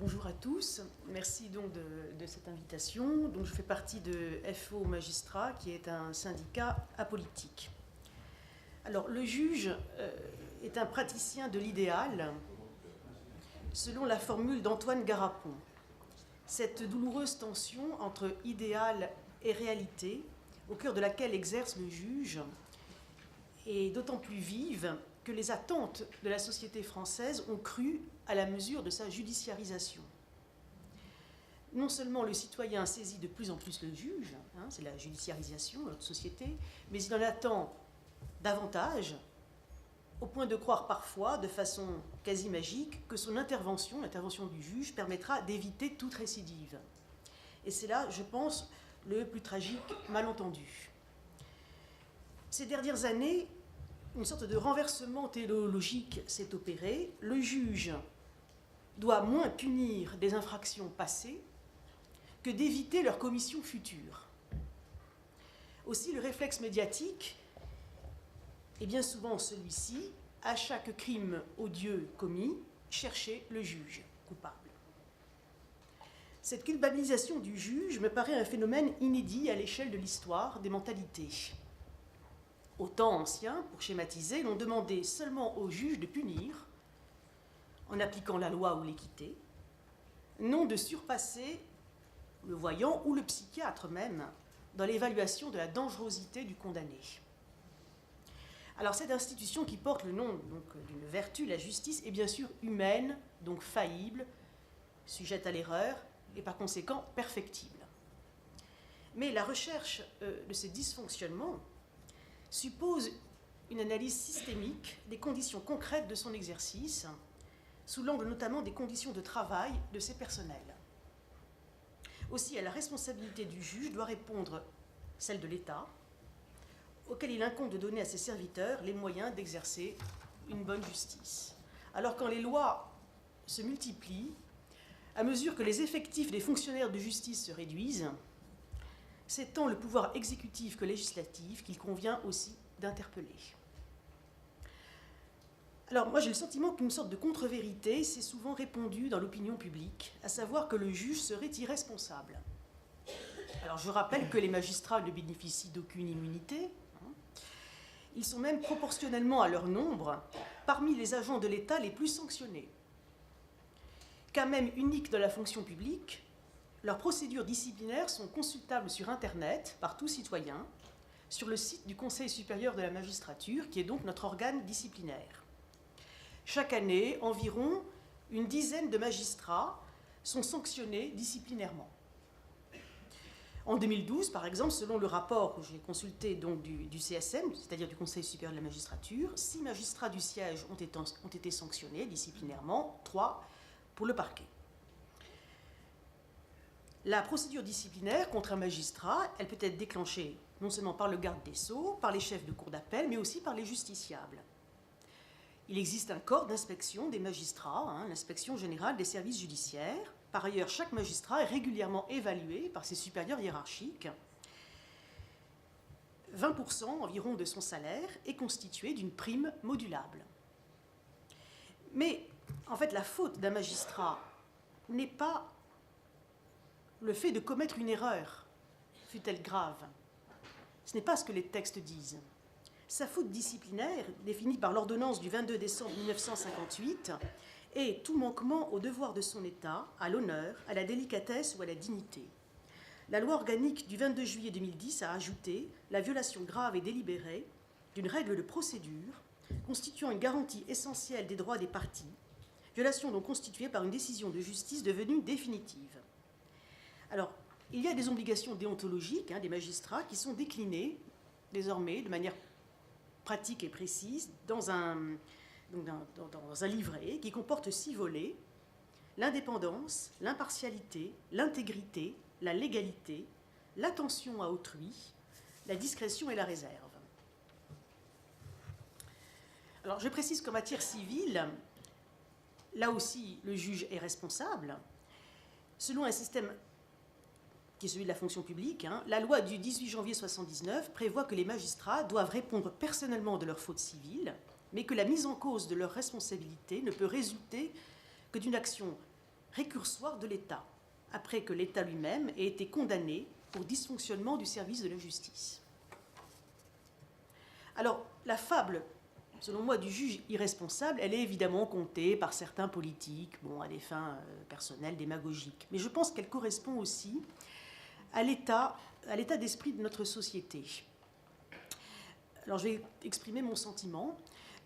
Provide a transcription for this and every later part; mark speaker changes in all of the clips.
Speaker 1: Bonjour à tous, merci donc de cette invitation. Donc, je fais partie de FO Magistrat, qui est un syndicat apolitique. Alors, le juge est un praticien de l'idéal, selon la formule d'Antoine Garapon. Cette douloureuse tension entre idéal et réalité, au cœur de laquelle exerce le juge, est d'autant plus vive que les attentes de la société française ont cru à la mesure de sa judiciarisation. Non seulement le citoyen saisit de plus en plus le juge, c'est la judiciarisation de notre société, mais il en attend davantage, au point de croire parfois, de façon quasi magique, que son intervention, l'intervention du juge, permettra d'éviter toute récidive. Et c'est là, je pense, le plus tragique malentendu. Ces dernières années, une sorte de renversement téléologique s'est opéré. Le juge doit moins punir des infractions passées que d'éviter leur commission future. Aussi, le réflexe médiatique est bien souvent celui-ci: à chaque crime odieux commis, chercher le juge coupable. Cette culpabilisation du juge me paraît un phénomène inédit à l'échelle de l'histoire des mentalités. Au temps ancien, pour schématiser, l'on demandait seulement au juge de punir, en appliquant la loi ou l'équité, non de surpasser le voyant ou le psychiatre même dans l'évaluation de la dangerosité du condamné. Alors cette institution qui porte le nom d'une vertu, la justice, est bien sûr humaine, donc faillible, sujette à l'erreur et par conséquent perfectible. Mais la recherche de ces dysfonctionnements suppose une analyse systémique des conditions concrètes de son exercice, sous l'angle notamment des conditions de travail de ses personnels. Aussi, à la responsabilité du juge doit répondre celle de l'État, auquel il incombe de donner à ses serviteurs les moyens d'exercer une bonne justice. Alors quand les lois se multiplient, à mesure que les effectifs des fonctionnaires de justice se réduisent, c'est tant le pouvoir exécutif que législatif qu'il convient aussi d'interpeller. Alors moi j'ai le sentiment qu'une sorte de contre-vérité s'est souvent répandue dans l'opinion publique, à savoir que le juge serait irresponsable. Alors je rappelle que les magistrats ne bénéficient d'aucune immunité. Ils sont même proportionnellement à leur nombre parmi les agents de l'État les plus sanctionnés. Cas même unique de la fonction publique, leurs procédures disciplinaires sont consultables sur Internet par tout citoyen, sur le site du Conseil supérieur de la magistrature, qui est donc notre organe disciplinaire. Chaque année, environ une dizaine de magistrats sont sanctionnés disciplinairement. En 2012, par exemple, selon le rapport que j'ai consulté donc du CSM, c'est-à-dire du Conseil supérieur de la magistrature, 6 magistrats du siège ont été sanctionnés disciplinairement, 3 pour le parquet. La procédure disciplinaire contre un magistrat, elle peut être déclenchée non seulement par le garde des Sceaux, par les chefs de cour d'appel, mais aussi par les justiciables. Il existe un corps d'inspection des magistrats, l'inspection générale des services judiciaires. Par ailleurs, chaque magistrat est régulièrement évalué par ses supérieurs hiérarchiques. 20% environ de son salaire est constitué d'une prime modulable. Mais en fait, la faute d'un magistrat n'est pas le fait de commettre une erreur, fût-elle grave. Ce n'est pas ce que les textes disent. Sa faute disciplinaire, définie par l'ordonnance du 22 décembre 1958, est tout manquement au devoir de son État, à l'honneur, à la délicatesse ou à la dignité. La loi organique du 22 juillet 2010 a ajouté la violation grave et délibérée d'une règle de procédure constituant une garantie essentielle des droits des parties, violation donc constituée par une décision de justice devenue définitive. Alors, il y a des obligations déontologiques des magistrats qui sont déclinées désormais de manière pratique et précise dans un livret qui comporte 6 volets: l'indépendance, l'impartialité, l'intégrité, la légalité, l'attention à autrui, la discrétion et la réserve. Alors, je précise qu'en matière civile, là aussi, le juge est responsable. Selon un système qui est celui de la fonction publique, la loi du 18 janvier 1979 prévoit que les magistrats doivent répondre personnellement de leurs fautes civiles, mais que la mise en cause de leur responsabilité ne peut résulter que d'une action récursoire de l'État, après que l'État lui-même ait été condamné pour dysfonctionnement du service de la justice. Alors, la fable, selon moi, du juge irresponsable, elle est évidemment contée par certains politiques, à des fins personnelles, démagogiques. Mais je pense qu'elle correspond aussi à l'état d'esprit de notre société. Alors, je vais exprimer mon sentiment.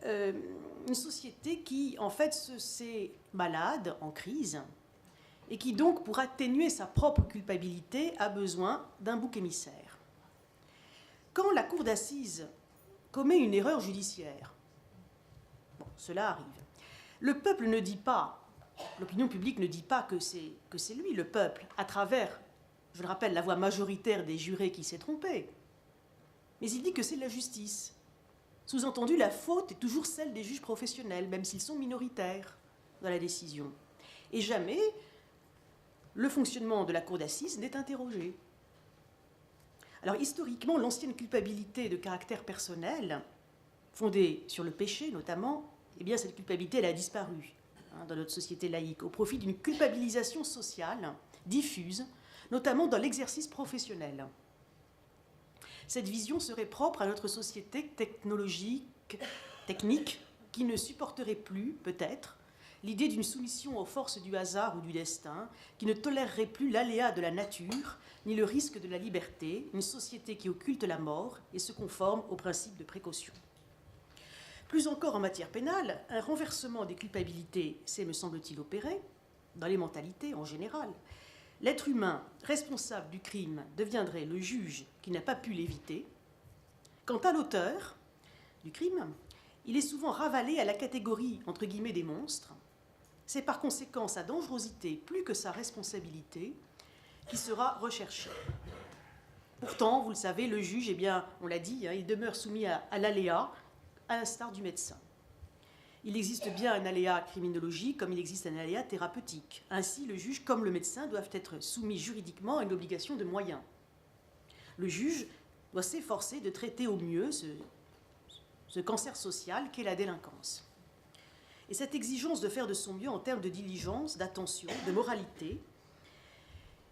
Speaker 1: Une société qui, en fait, s'est malade, en crise, et qui donc, pour atténuer sa propre culpabilité, a besoin d'un bouc émissaire. Quand la cour d'assises commet une erreur judiciaire, cela arrive, le peuple ne dit pas, l'opinion publique ne dit pas que c'est lui, le peuple, à travers, je le rappelle, la voix majoritaire des jurés qui s'est trompé, mais il dit que c'est de la justice. Sous-entendu, la faute est toujours celle des juges professionnels, même s'ils sont minoritaires dans la décision. Et jamais le fonctionnement de la cour d'assises n'est interrogé. Alors historiquement, l'ancienne culpabilité de caractère personnel, fondée sur le péché notamment, eh bien cette culpabilité elle a disparu dans notre société laïque, au profit d'une culpabilisation sociale diffuse, notamment dans l'exercice professionnel. Cette vision serait propre à notre société technique, qui ne supporterait plus, peut-être, l'idée d'une soumission aux forces du hasard ou du destin, qui ne tolérerait plus l'aléa de la nature, ni le risque de la liberté, une société qui occulte la mort et se conforme au principe de précaution. Plus encore en matière pénale, un renversement des culpabilités s'est, me semble-t-il, opéré, dans les mentalités en général. L'être humain responsable du crime deviendrait le juge qui n'a pas pu l'éviter. Quant à l'auteur du crime, il est souvent ravalé à la catégorie, entre guillemets, des monstres. C'est par conséquent sa dangerosité, plus que sa responsabilité, qui sera recherchée. Pourtant, vous le savez, le juge, eh bien, on l'a dit, il demeure soumis à l'aléa, à l'instar du médecin. Il existe bien un aléa criminologique comme il existe un aléa thérapeutique. Ainsi, le juge comme le médecin doivent être soumis juridiquement à une obligation de moyens. Le juge doit s'efforcer de traiter au mieux ce cancer social qu'est la délinquance. Et cette exigence de faire de son mieux en termes de diligence, d'attention, de moralité,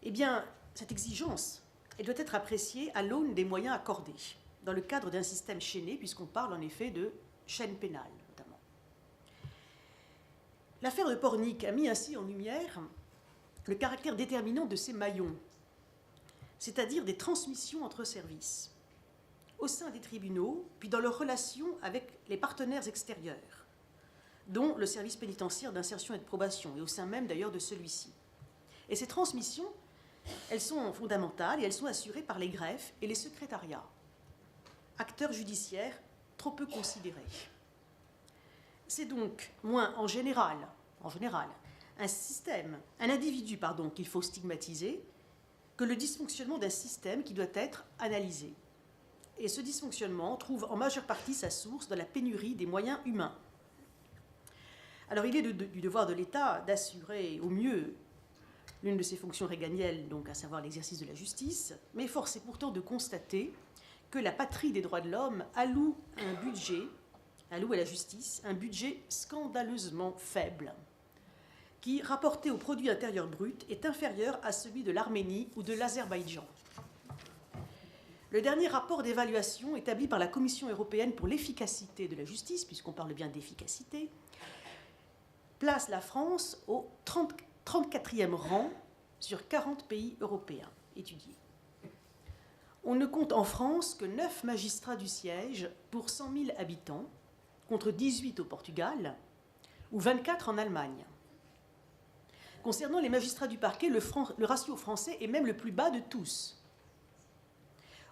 Speaker 1: eh bien, cette exigence, elle doit être appréciée à l'aune des moyens accordés, dans le cadre d'un système chaîné, puisqu'on parle en effet de chaîne pénale. L'affaire de Pornic a mis ainsi en lumière le caractère déterminant de ces maillons, c'est-à-dire des transmissions entre services, au sein des tribunaux, puis dans leurs relations avec les partenaires extérieurs, dont le service pénitentiaire d'insertion et de probation, et au sein même d'ailleurs de celui-ci. Et ces transmissions, elles sont fondamentales et elles sont assurées par les greffes et les secrétariats, acteurs judiciaires trop peu considérés. C'est donc moins en général, un individu qu'il faut stigmatiser, que le dysfonctionnement d'un système qui doit être analysé. Et ce dysfonctionnement trouve en majeure partie sa source dans la pénurie des moyens humains. Alors il est du devoir de l'État d'assurer au mieux l'une de ses fonctions régaliennes, donc à savoir l'exercice de la justice, mais force est pourtant de constater que la patrie des droits de l'homme alloue à la justice un budget scandaleusement faible, qui, rapporté au produit intérieur brut, est inférieur à celui de l'Arménie ou de l'Azerbaïdjan. Le dernier rapport d'évaluation établi par la Commission européenne pour l'efficacité de la justice, puisqu'on parle bien d'efficacité, place la France au 34e rang sur 40 pays européens étudiés. On ne compte en France que 9 magistrats du siège pour 100 000 habitants, contre 18 au Portugal ou 24 en Allemagne. Concernant les magistrats du parquet, le ratio français est même le plus bas de tous.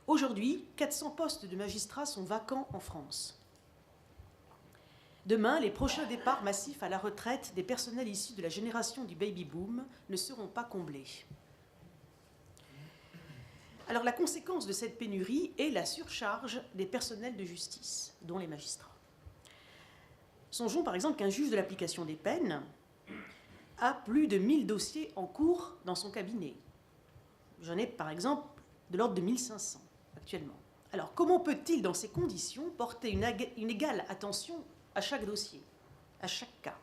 Speaker 1: Aujourd'hui, 400 postes de magistrats sont vacants en France. Demain, les prochains départs massifs à la retraite des personnels issus de la génération du baby-boom ne seront pas comblés. Alors la conséquence de cette pénurie est la surcharge des personnels de justice, dont les magistrats. Songeons par exemple qu'un juge de l'application des peines a plus de 1000 dossiers en cours dans son cabinet. J'en ai par exemple de l'ordre de 1500 actuellement. Alors comment peut-il dans ces conditions porter une égale attention à chaque dossier, à chaque cas?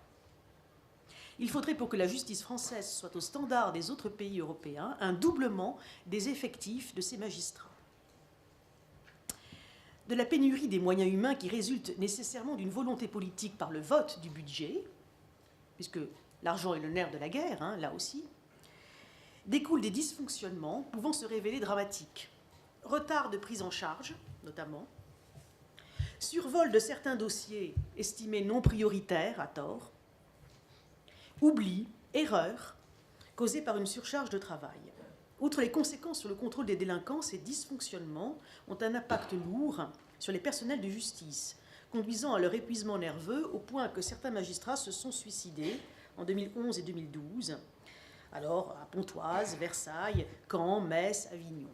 Speaker 1: il faudrait, pour que la justice française soit au standard des autres pays européens, un doublement des effectifs de ces magistrats. De la pénurie des moyens humains qui résulte nécessairement d'une volonté politique par le vote du budget, puisque l'argent est le nerf de la guerre, hein, là aussi, découlent des dysfonctionnements pouvant se révéler dramatiques. Retard de prise en charge, notamment, survol de certains dossiers estimés non prioritaires, à tort, oubli, erreur, causés par une surcharge de travail. Outre les conséquences sur le contrôle des délinquants, ces dysfonctionnements ont un impact lourd sur les personnels de justice, conduisant à leur épuisement nerveux au point que certains magistrats se sont suicidés en 2011 et 2012, alors à Pontoise, Versailles, Caen, Metz, Avignon.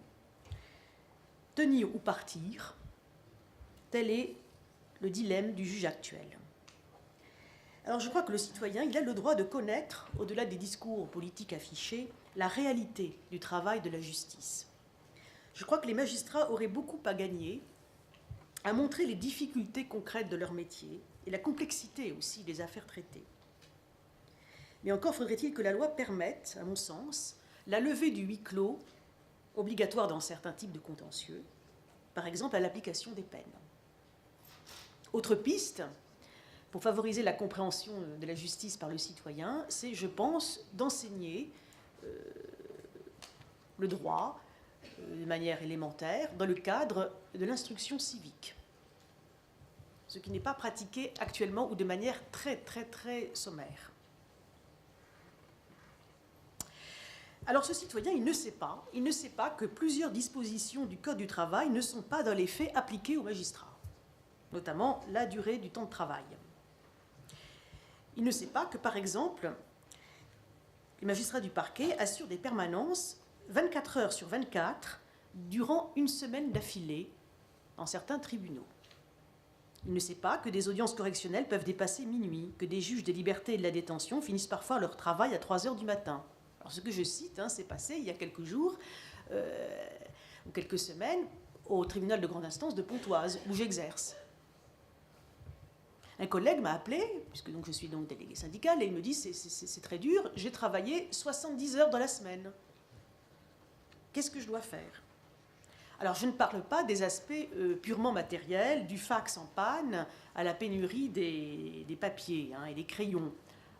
Speaker 1: Tenir ou partir, tel est le dilemme du juge actuel. Alors je crois que le citoyen, il a le droit de connaître, au-delà des discours politiques affichés, la réalité du travail de la justice. Je crois que les magistrats auraient beaucoup à gagner à montrer les difficultés concrètes de leur métier et la complexité aussi des affaires traitées. Mais encore faudrait-il que la loi permette, à mon sens, la levée du huis clos, obligatoire dans certains types de contentieux, par exemple à l'application des peines. Autre piste, pour favoriser la compréhension de la justice par le citoyen, c'est, je pense, d'enseigner le droit de manière élémentaire dans le cadre de l'instruction civique, ce qui n'est pas pratiqué actuellement ou de manière très sommaire. Alors ce citoyen, il ne sait pas que plusieurs dispositions du Code du travail ne sont pas dans les faits appliquées aux magistrats, notamment la durée du temps de travail. Il ne sait pas que, par exemple, les magistrats du parquet assurent des permanences 24 heures sur 24 durant une semaine d'affilée dans certains tribunaux. Il ne sait pas que des audiences correctionnelles peuvent dépasser minuit, que des juges des libertés et de la détention finissent parfois leur travail à 3 heures du matin. Alors ce que je cite, c'est passé il y a quelques jours ou quelques semaines au tribunal de grande instance de Pontoise, où j'exerce. Un collègue m'a appelé, puisque donc je suis donc délégué syndical, et il me dit c'est très dur, j'ai travaillé 70 heures dans la semaine. Qu'est-ce que je dois faire? Alors je ne parle pas des aspects purement matériels, du fax en panne à la pénurie des papiers et des crayons.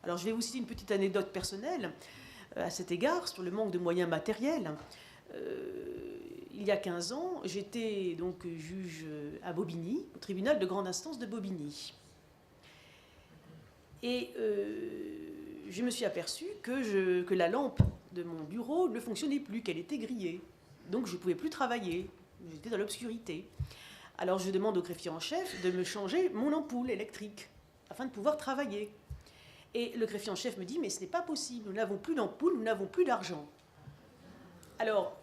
Speaker 1: Alors je vais vous citer une petite anecdote personnelle à cet égard, sur le manque de moyens matériels. Il y a 15 ans, j'étais donc juge à Bobigny, au tribunal de grande instance de Bobigny. Et je me suis aperçue que la lampe de mon bureau ne fonctionnait plus, qu'elle était grillée. Donc je ne pouvais plus travailler, j'étais dans l'obscurité. Alors je demande au greffier en chef de me changer mon ampoule électrique, afin de pouvoir travailler. Et le greffier en chef me dit, mais ce n'est pas possible, nous n'avons plus d'ampoule, nous n'avons plus d'argent. Alors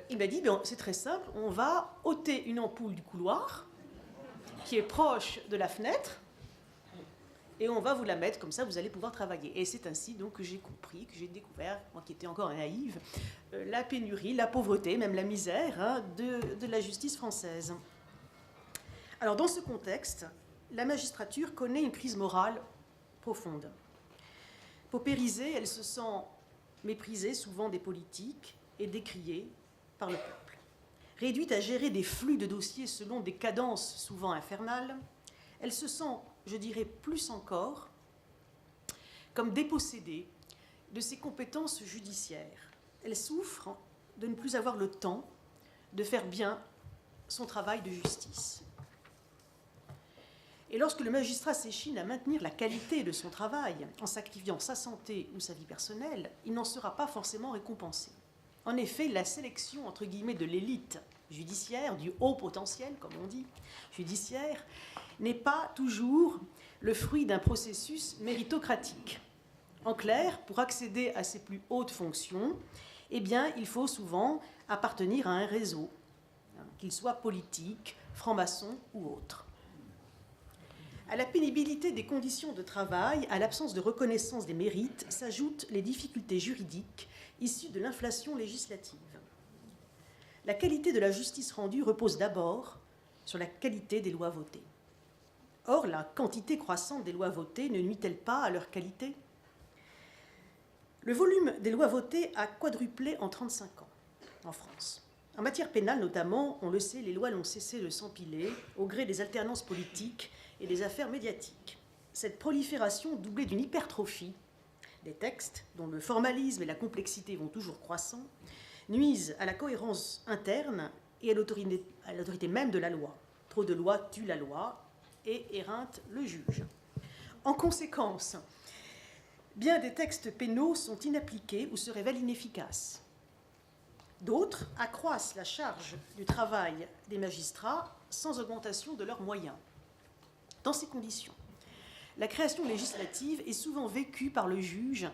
Speaker 1: il m'a dit, c'est très simple, on va ôter une ampoule du couloir, qui est proche de la fenêtre, et on va vous la mettre, comme ça vous allez pouvoir travailler. Et c'est ainsi donc que j'ai compris, que j'ai découvert, moi qui étais encore naïve, la pénurie, la pauvreté, même la misère de la justice française. Alors dans ce contexte, la magistrature connaît une crise morale profonde. Paupérisée, elle se sent méprisée souvent des politiques et décriée par le peuple. Réduite à gérer des flux de dossiers selon des cadences souvent infernales, elle se sent, je dirais plus encore, comme dépossédée de ses compétences judiciaires. Elle souffre de ne plus avoir le temps de faire bien son travail de justice. Et lorsque le magistrat s'échine à maintenir la qualité de son travail en sacrifiant sa santé ou sa vie personnelle, il n'en sera pas forcément récompensé. En effet, la sélection, entre guillemets, de l'élite judiciaire, du haut potentiel, comme on dit, judiciaire, n'est pas toujours le fruit d'un processus méritocratique. En clair, pour accéder à ces plus hautes fonctions, il faut souvent appartenir à un réseau, qu'il soit politique, franc-maçon ou autre. À la pénibilité des conditions de travail, à l'absence de reconnaissance des mérites, s'ajoutent les difficultés juridiques issues de l'inflation législative. La qualité de la justice rendue repose d'abord sur la qualité des lois votées. Or, la quantité croissante des lois votées ne nuit-elle pas à leur qualité ? Le volume des lois votées a quadruplé en 35 ans en France. En matière pénale notamment, on le sait, les lois n'ont cessé de s'empiler au gré des alternances politiques et des affaires médiatiques. Cette prolifération, doublée d'une hypertrophie des textes, dont le formalisme et la complexité vont toujours croissant, nuisent à la cohérence interne et à l'autorité même de la loi. Trop de lois tuent la loi et éreintent le juge. En conséquence, bien des textes pénaux sont inappliqués ou se révèlent inefficaces. D'autres accroissent la charge du travail des magistrats sans augmentation de leurs moyens. Dans ces conditions, la création législative est souvent vécue par le juge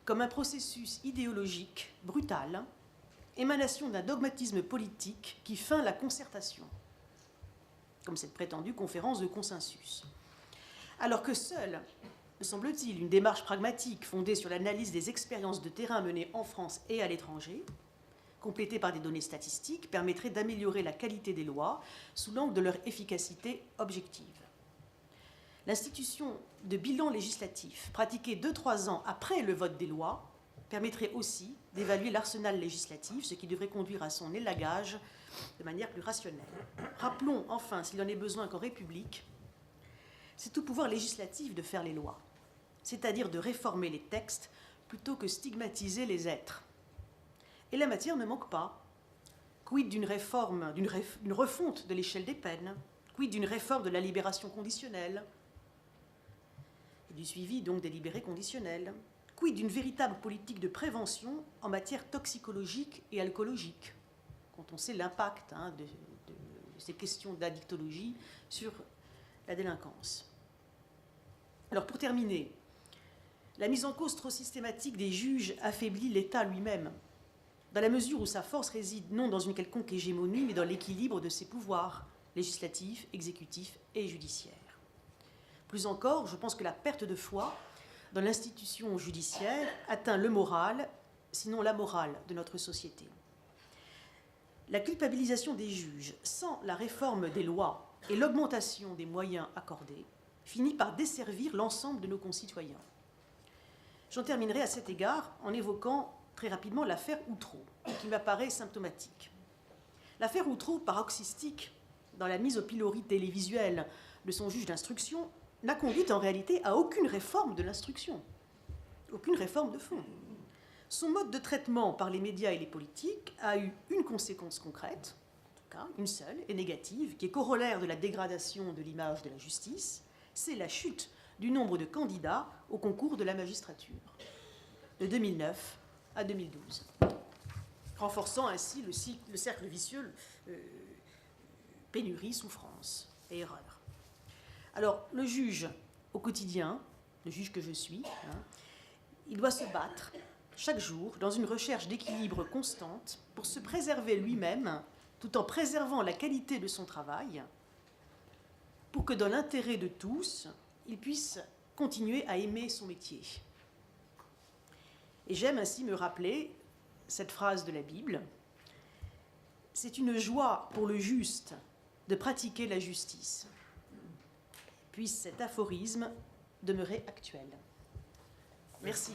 Speaker 1: comme un processus idéologique brutal, émanation d'un dogmatisme politique qui feint la concertation, comme cette prétendue conférence de consensus. Alors que seule, me semble-t-il, une démarche pragmatique fondée sur l'analyse des expériences de terrain menées en France et à l'étranger, complétée par des données statistiques, permettrait d'améliorer la qualité des lois sous l'angle de leur efficacité objective. L'institution de bilan législatif, pratiquée 2-3 ans après le vote des lois, permettrait aussi d'évaluer l'arsenal législatif, ce qui devrait conduire à son élagage de manière plus rationnelle. Rappelons enfin, s'il en est besoin, qu'en République, c'est au pouvoir législatif de faire les lois, c'est-à-dire de réformer les textes plutôt que stigmatiser les êtres. Et la matière ne manque pas. Quid d'une réforme, d'une refonte de l'échelle des peines, quid d'une réforme de la libération conditionnelle, et du suivi donc des libérés conditionnels, quid d'une véritable politique de prévention en matière toxicologique et alcoolologique, quand on sait l'impact de ces questions d'addictologie sur la délinquance. Alors pour terminer, la mise en cause trop systématique des juges affaiblit l'État lui-même, dans la mesure où sa force réside non dans une quelconque hégémonie, mais dans l'équilibre de ses pouvoirs législatifs, exécutifs et judiciaires. Plus encore, je pense que la perte de foi dans l'institution judiciaire atteint le moral, sinon la morale de notre société. La culpabilisation des juges, sans la réforme des lois et l'augmentation des moyens accordés, finit par desservir l'ensemble de nos concitoyens. J'en terminerai à cet égard en évoquant très rapidement l'affaire Outreau, qui m'apparaît symptomatique. L'affaire Outreau, paroxystique dans la mise au pilori télévisuel de son juge d'instruction, n'a conduit en réalité à aucune réforme de l'instruction, aucune réforme de fond. Son mode de traitement par les médias et les politiques a eu une conséquence concrète, en tout cas une seule et négative, qui est corollaire de la dégradation de l'image de la justice, c'est la chute du nombre de candidats au concours de la magistrature, de 2009 à 2012, renforçant ainsi le cercle vicieux pénurie, souffrance et erreur. Alors, le juge au quotidien, le juge que je suis, il doit se battre chaque jour dans une recherche d'équilibre constante pour se préserver lui-même tout en préservant la qualité de son travail, pour que dans l'intérêt de tous, il puisse continuer à aimer son métier. Et j'aime ainsi me rappeler cette phrase de la Bible: « C'est une joie pour le juste de pratiquer la justice. » Puisse cet aphorisme demeurer actuel. Merci.